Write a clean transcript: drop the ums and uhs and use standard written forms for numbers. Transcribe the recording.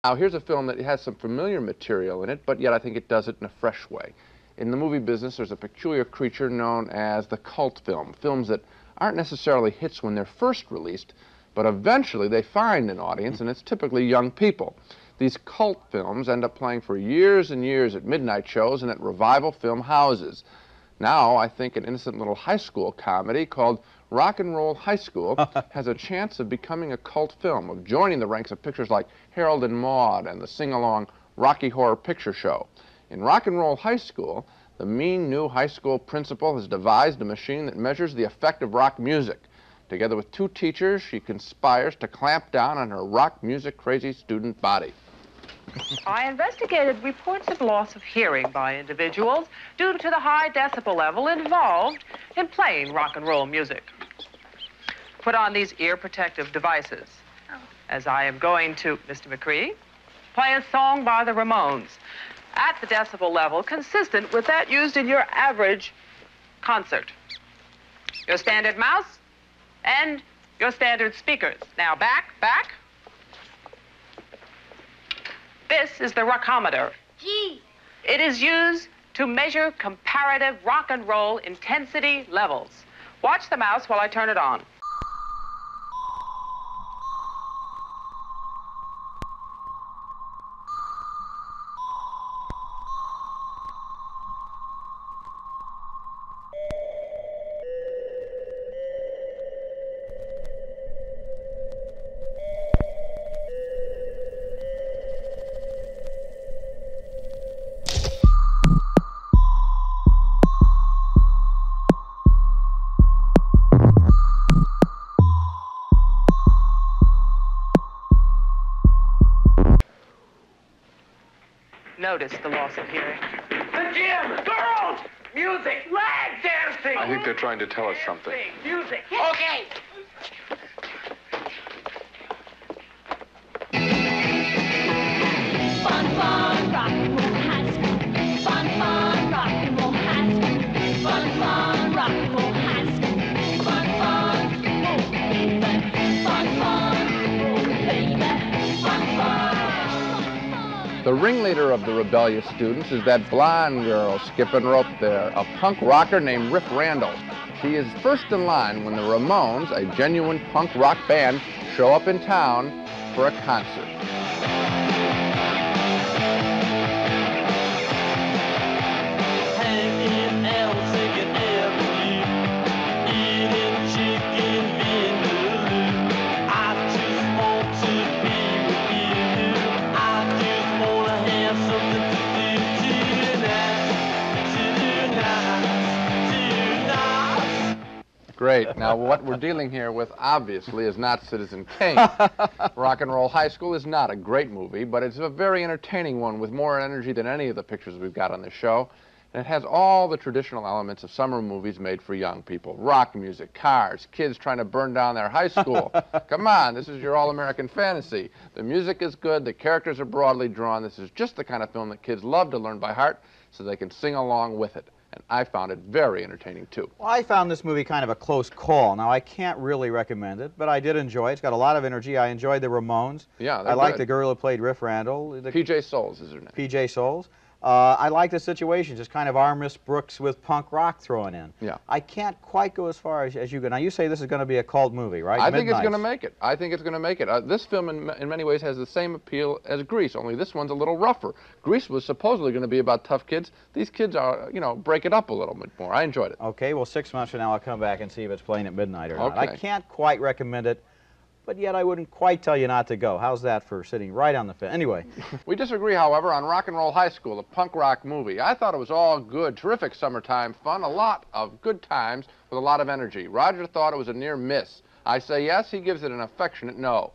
Now, here's a film that has some familiar material in it, but yet I think it does it in a fresh way. In the movie business, there's a peculiar creature known as the cult film, films that aren't necessarily hits when they're first released, but eventually they find an audience, and it's typically young people. These cult films end up playing for years and years at midnight shows and at revival film houses. Now, I think an innocent little high school comedy called Rock and Roll High School has a chance of becoming a cult film, of joining the ranks of pictures like Harold and Maude and the sing-along Rocky Horror Picture Show. In Rock and Roll High School, the mean new high school principal has devised a machine that measures the effect of rock music. Together with two teachers, she conspires to clamp down on her rock music crazy student body. I investigated reports of loss of hearing by individuals due to the high decibel level involved in playing rock and roll music. Put on these ear protective devices, as I am going to, Mr. McCree, play a song by the Ramones at the decibel level consistent with that used in your average concert. Your standard mouse and your standard speakers. Now back. This is the rockometer. Gee. It is used to measure comparative rock and roll intensity levels. Watch the mouse while I turn it on. Notice the loss of hearing. The gym! Girls! Music! Lag dancing! I think they're trying to tell us something. Music! Okay! Fun, fun, rock and roll high school. Fun, fun, rock and roll high school. Fun, fun, rock and roll high school. Fun, fun, oh baby. Fun, fun, oh baby. Fun, fun. The ringleader of the rebellious students is that blonde girl skipping rope there, a punk rocker named Riff Randall. She is first in line when the Ramones, a genuine punk rock band, show up in town for a concert. Great. Now, what we're dealing here with, obviously, is not Citizen Kane. Rock and Roll High School is not a great movie, but it's a very entertaining one with more energy than any of the pictures we've got on this show. And it has all the traditional elements of summer movies made for young people. Rock music, cars, kids trying to burn down their high school. Come on, this is your all-American fantasy. The music is good, the characters are broadly drawn. This is just the kind of film that kids love to learn by heart so they can sing along with it. And I found it very entertaining, too. Well, I found this movie kind of a close call. Now, I can't really recommend it, but I did enjoy it. It's got a lot of energy. I enjoyed the Ramones. Yeah, I like the girl who played Riff Randall. P.J. Souls is her name. P.J. Souls. I like the situation, just kind of Armis Brooks with punk rock thrown in. Yeah. I can't quite go as far as you go. Now, you say this is going to be a cult movie, right? I think it's going to make it. I think it's going to make it. This film, in many ways, has the same appeal as Grease, only this one's a little rougher. Grease was supposedly going to be about tough kids. These kids are, you know, break it up a little bit more. I enjoyed it. Okay, well, 6 months from now, I'll come back and see if it's playing at midnight or not. Okay. I can't quite recommend it, but yet I wouldn't quite tell you not to go. How's that for sitting right on the fence? Anyway. We disagree, however, on Rock and Roll High School, a punk rock movie. I thought it was all good, terrific summertime fun, a lot of good times with a lot of energy. Roger thought it was a near miss. I say yes, he gives it an affectionate no.